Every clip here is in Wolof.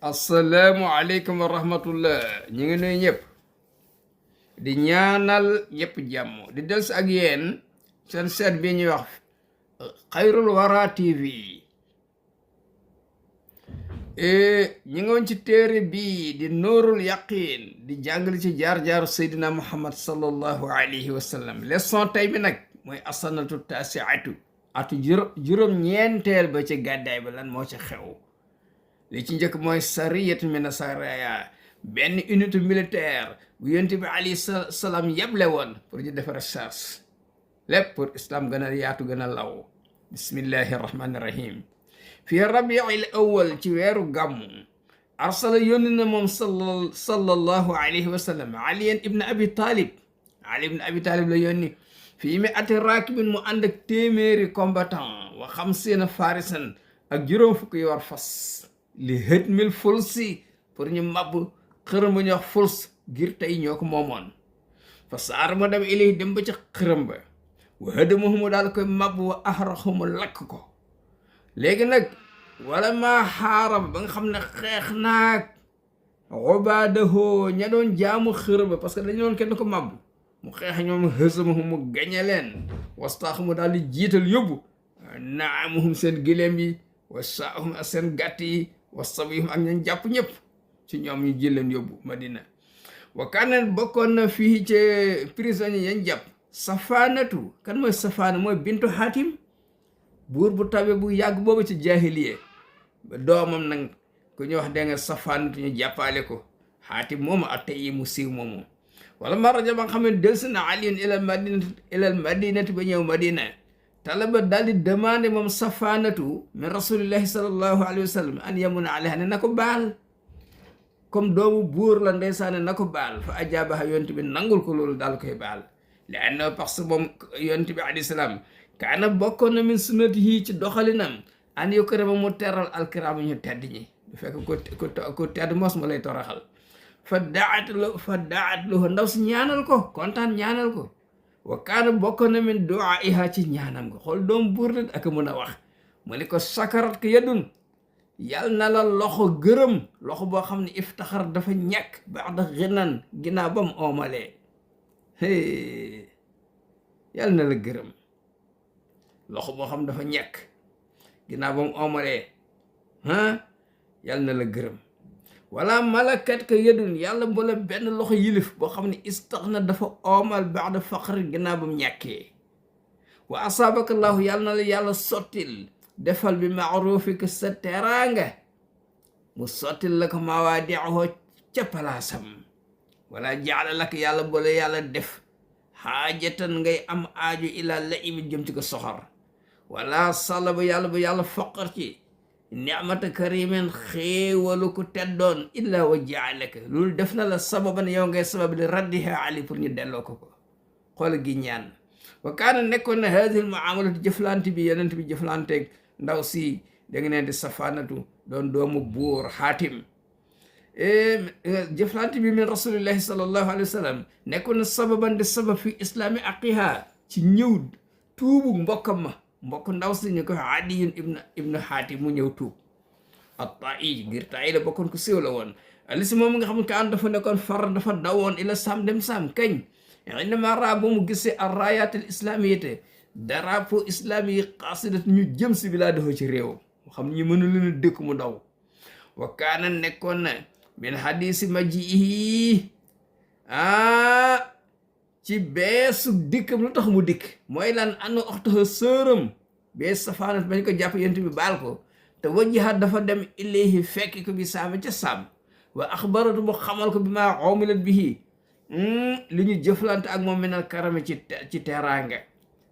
asalaamualeykum wa rahmatullah ñu ngi nuyu ñëpp di ñaanal ñëpp jàmm di del si ak yéen seen seet bi ñuy wax xayrul wara tv ñu ngi woon ci téere bii di nuurul yaqin di jàngale ci jaar-jaaru seydina muhammad sallallahu alayhi wa sallam leçon tey bi nag mooy asanatu taasiatu atu juróom-ñeenteel ba ci gàddaay ba lan moo ci xew. li ci njëkk mooy sariyatu mina saraya benn unité militaire bu yonent bi alayhi salaam yeble woon pour ñu defar recherche lépp pour islam gën a yaatu gën a law. bismillahi rahmani rahim. fi rabiil awal ci weeru gàmmu arsala yónni na moom sallallahu alayhi wa sallam ali ibn abi talib la yónni fii mi ati raakibin mu ànd ak téeméeri combattant wa xamsiina farisan ak juróom fukk yi war fas li hët mil fulsi pour ñu mabb xërëm ba ñu wax fuls ngir tey ñoo ko moomoon fa saar ma dem ilay dem ba ca xërëm ba wa hëdamahumu daal koy mabb wa ahraxumu lakk ko. léegi nag wala maa xaarab ba nga xam ne xeex naag ubaadahoo ña doon jaamu xërëm ba parce que dañu doon kenn ko mabb mu xeex ñoom hësamahumu gañe leen wastaaxumu daal di jiital yóbbu naamuhum seen gileem yi wa saahum ak seen gàtt yi wa sabihum ak ñañ jàpp ñëpp ci ñoom ñu jël leen yóbbu Madina. wa kaaneen bokkoon na fii ci prisonnier yañ jàpp safaanatu kan mooy safaana mooy bintu xaatim buur bu tabe bu yàgg boobu ci jaahiliye ba doomam nag ku ñu wax dégg nga safaanatu ñu jàppaale ko xaatim moomu ak tey mu siiw moomu. wala ma rajo ba nga xam ne delsi na aliyun ilal madinati ba ñëw Madina talaba daal di demandé moom safaanatu min rasulillahi sallallahu alayhi wa sallam an yamuna alayha ne na ko baal comme doomu buur la ndeysaane na ko baal fa ajaabaha yonent bi nangul ko loolu daal koy baal li anna parce que moom yonent bi alayhi salaam kaana bokkoon na min sunnatihi ci doxalinam an yukrima mu teral alkiraam ñu tedd ñi bu fekk ko tedd mos ma lay toraxal fa daat lu ndaw si ñaanal ko kontaan ñaanal ko wa kaana bokkoon na min du'aiha ci ñaanam ko xool doom buur nit ak mën a wax mu ni ko sakarat ko yadun yal na la loxo gërëm loxo boo xam ne iftaxar dafa ñàkk ba'da ghinan ginnaaw ba mu oomalee yal na la gërëm loxo boo xam dafa ñàkk ginnaaw ba mu oomalee yal na la gërëm wala malakat ka yedun yàlla mboola benn loxo yilif boo xam ne istaxna dafa oomal baada faqri ginnaaw ba mu ñàkkee wa asaabaka llaahu yàlla na la yàlla sottil defal bi maarufika sa teraanga mu sottil la ko mawaadi'uhu ca palaasam wala jaala lak yàlla mboola yàlla def xaajatan ngay am aaju ilaa la imi jëm ci ko soxor wala sala ba yàlla foqar ci ni'mata karimen xéewalu ko teddoon illa wa jaalaka loolu def na la sababan yow ngay sabab li raddiha ali pour ñu delloo ko xool gi ñaan wa kaana nekkoon na haadihi muamalatu jëflante bi yonent bi jëflanteeg ndaw si da nga neen di safaanatu doon doomu buur xaatim jëflante bi min rasulillahi sallallahu alayhi wa sallam nekkoon na sababan di sabab fi islaami aqiha ci ñëw tuubu mbokkam ma mbokk ndaw si ñu ko adiyun ibnu xaatim mu ñëw tuub at-ta'i ngir ta'i la bokkoon ko siiw la woon alisi moom nga xam ne kaan dafa nekkoon far dafa dawoon ila sam dem sam kañ indama ra ba mu gisee ar rayat al islamiyate drapeau islami yi qasidat ñu jëm si bilaa dafa ci réew mu xam ñu mënu leen a dëkk mu daw wa kaana nekkoon na min hadisi majihi ci beesu dikkam lu tax mu dikk mooy lan anna oxtaha sëram bee safaanat bañ ko jàpp yent bi baal ko te wajjahat dafa dem ilayhi fekki ko bi saama ca saam wa axbaratu mu xamal ko bi maa umilat bihi li ñu jëflante ak moom minal karami ci teraanga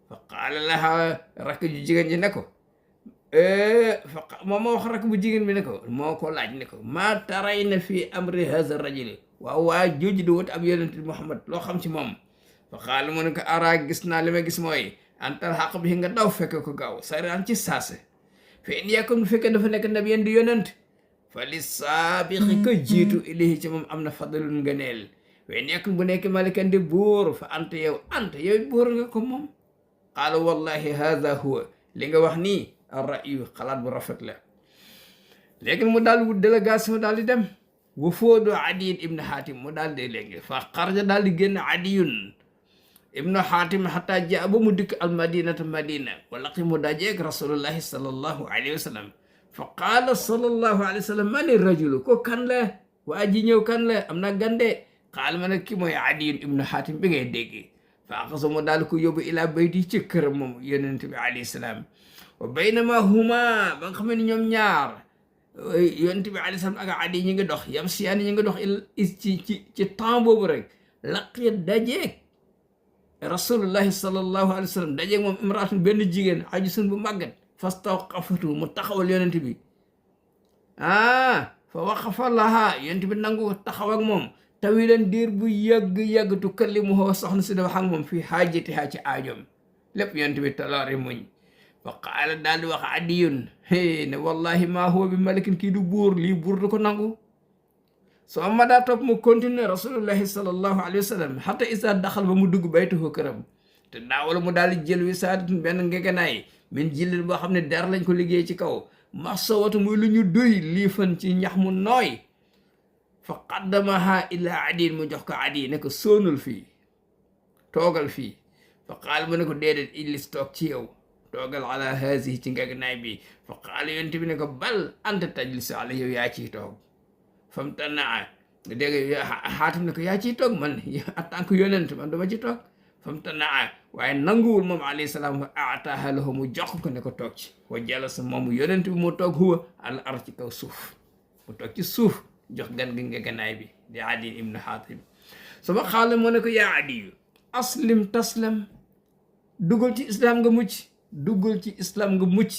fa qaala laha rakk ju jigéen ji ne ko moom moo wax rakk bu jigéen bi ne ko moo ko laaj ne ko maa tarayna fi amri haza rajuli waaw waa jooju di wut ab yonent Muhammad loo xam ci moom fa xaala mu ne ko ara gis naa li ma gis mooy antal xaq bi nga daw fekk ko gaaw saraan ci saase fe in yakun bu fekkee dafa nekk nabiyan di yonent fa li saabiqi ko jiitu ilayhi ci moom am na fadlun ngëneel fe in yakun bu nekk malikan di buur fa anta yow buur nga ko moom qaala wallahi hada huwa li nga wax nii ar ra'yu xalaat bu rafet la léegi mu daal wut délégation daal di dem wafoodu Adiy ibn Hatim mu daal di léegi fa xaraja daal di génn Adiyun ibnu Hatim xataa jaa ba mu dikk al madinata madina walaqi mu dajeeg rasulullahi sallallahu alayhi wa sallam fa qaala sallallahu alayhi wa sallam mani rajulu ko kan la waa ji ñëw kan la am na gande qaala ma ne ki mooy Adiyun ibnu Hatim bi ngay dégg fa axasa mu daal ko yóbbu ilaa bayti ci këram moom yonent bi alayhi salaam wa baynama huma ba nga xam ne ñoom ñaar yonent bi alayhi salaam ak Adiy ñi ngi dox yam siyaani ñi ngi dox ci temps boobu rek laqiya dajeeg rasulullahi sallallahu alayhi wa sallam dajeeg moom imraatun benn jigéen ajusun bu màggat fastawqafatu mu taxawal yonent bi fa waqafa laha yonent bi nangu taxaw ak moom tawilan diir bu yàgg tukallimuhu soxna si dafa xam moom fii haajatiha ci aajom lépp yonent bi taloori muñ fa qaala daal di wax Adiyun ne wallahi maa huwa bi malikin kii du buur lii buur du ko nangu soo ma daa topp mu continuer rasulullahi sallallahu alayhi wa sallam xata isa daxal ba mu dugg baytuhu këram te daawala mu daal di jël wisaadatun benn ngegenaay min jillit boo xam ne der lañ ko liggéey ci kaw maxsawatu muy lu ñu duy liifan ci ñax mu nooy fa qaddamaha ila Adiy mu jox ko Adiy ne ko soonul fii toogal fii fa qaal mu ne ko déedéet ijlis toog ci yow toogal ala haasihi ci ngegenaay bi fa qaala yonent bi ne ko bal anta tajlisu ala yow yaa ciy toog fam tanaa dégg Xaatim ne ko yaa ciy toog man en tant que yonent man dama ci toog fam tanaa waaye nanguwul moom alayhi salaam wa aataaha lahu mu jox ko ne ko toog ci wa jalasa moom yonent bi mu toog huwa al ar ci kaw suuf mu toog ci suuf jox gan gi ngegenaay bi di Adiy ibn Xaatim sama xaala moo ne ko yaa Adiyu aslim taslam dugal ci islam nga mucc duggul ci islam nga mucc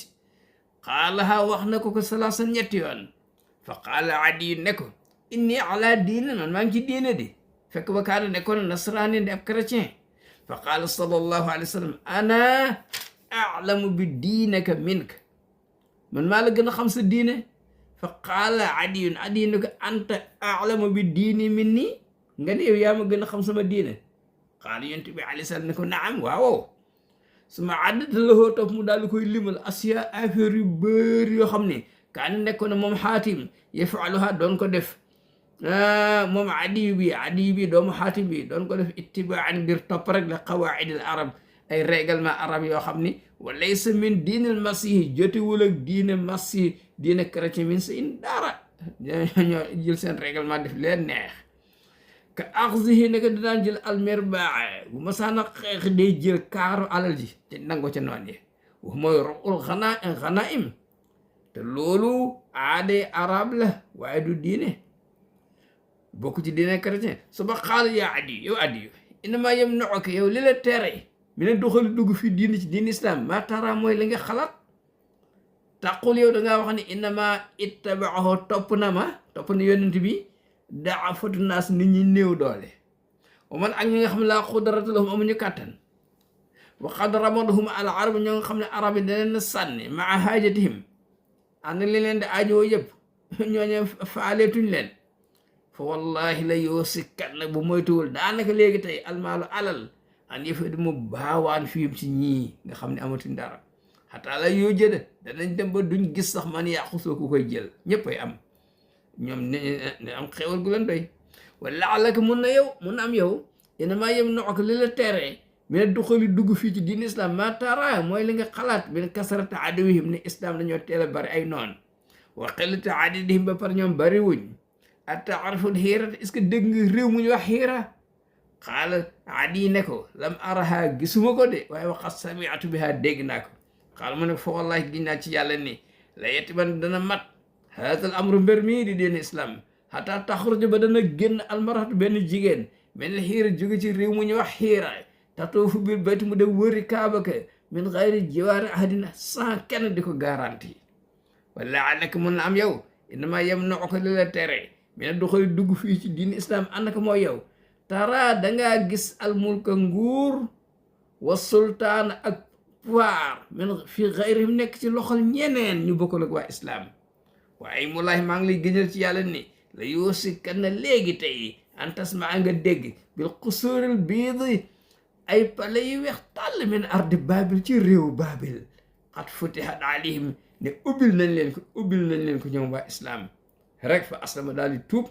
xaalaha wax na ko salaasa ñetti yoon fa qaala Adiy ne ko inni ala diine man maa ngi ci diine di fekk ba kaana nekkoon nasraani di ab chrétien fa qaala sallallahu alayhi wa sallam ana alamu bi diinaka minka man maa la gën a xam sa diine fa qaala Adiyun Adiy ne ko anta alamu bi diini min nii nga ne yow yaa ma gën a xam sama diine qaala yonent bi alayhi salaam ne ko naam waaw suma àddata lahoo topp mu daal di koy limal asiya affaire yu bëri yoo xam ne kaani nekkoon na moom Xaatim yafaluha doon ko def moom Adiy bi doomu Xaatim bi doon ko def ittibaan ngir topp rek la qawaidil arab ay règlement arab yoo xam ni wa laysa min diinil masihi jotewul ak diine masih diine chrétien min sa in dara ñoo jël seen règlement def leen neex ka axzihi ne ko dinaan jël almirbaa bu masaana xeex day jël kaaru alal ji te nango ca noon yi wax mooy ruul xanaim te loolu aade arab la waaye du diine bokk ci diine chrétien suba xaal yaa Adiy yow Adiy innama yamna'uka yow li la tere mi ne doxali dugg fii diine ci diine islam maa tara mooy li nga xalaat taqul yow dangaa wax ne innama ittaba'ahu topp na yonent bi daafatu naas nit ñi néew doole wa man ak ñi nga xam ne laa qudrata lahum amuñu kàttan wa qad ramadahum al arab ñoo nga xam ne arab yi daneen sànni maa haajatihim ànd li leen di aajoo yëpp ñooñu faaleetuñ leen fa wallahi la yoosikat nag bu moytuwul daanaka léegi tey almaalu alal an yëfa di mu baawaan fiim ci ñii nga xam ne amatuñ dara xataa la yoo jëde danañ dem ba duñ gis sax man yàqusoo ku koy jël ñëpp ay am ñoom ne am xewal gu leen doy wala alaka mun na am yow innama yamna'uka li la teree mi ne duxali dugg fii ci diin islam ma tara mooy li nga xalaat bi ne kasarata adawihim ne islam dañoo teel a bari ay noon wa qillata adadihim ba par ñoom bari wuñ ata'ariful xiirata est-ce que dégg nga réew mu ñu wax xiira xaala Adiy ne ko lam araha gisuma ko de waaye waxat sami'tu biha dégg naa ko xaala mu ne fa wallahi giñ naa ci yàlla ni la yetiban dana mat haadal amru mbir mii di diine islam xataa taxruju ba dana génn almaratu benn jigéen mel ni xiira jóge ci réew mu ñu wax xiira tatoofu bil bayti mu dem wëri kaaba ka min xayri jiwaari ahadina sans kenn di ko garanti wala alaka mun na am yow innama yamna'uka li la tere mi ne doxali dugg fii ci diine islam ànd ko mooy yow tara dangaa gis almulka nguur wa sultaan ak pouvoir min fi xayrihim nekk ci loxol ñeneen ñu bokkul ak waa islam waaye mulaay maa ngi lay gëñal ci yàlla ni la yoosi kan na léegi tey antas maa nga dégg bil xusuril biidi ay pale yu weex tàll min ardi babil ci réew babil xat futihat alayhim ne ubbil nañ leen ko ñoom waa islaam rek fa aslama daal di tuub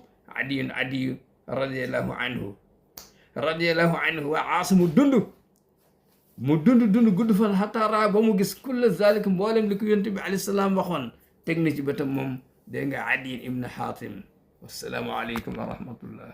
adiyu radiallahu anhu waa aasa mu dund gudd fan xataara ba mu gis kulla zalik mboolem li ko yonent bi alayhi salaam waxoon teg na ci bëtam moom dégg nga Adiy ibn Xaatim wassalaamu aleykum wa rahmatullah